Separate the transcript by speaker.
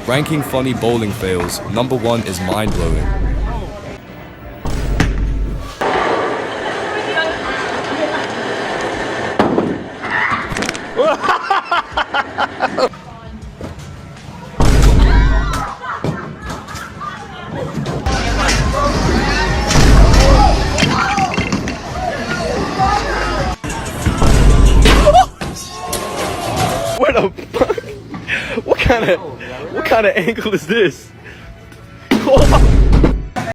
Speaker 1: Ranking funny bowling fails. Number 1 is mind-blowing.
Speaker 2: What the fuck? What kind of angle is this?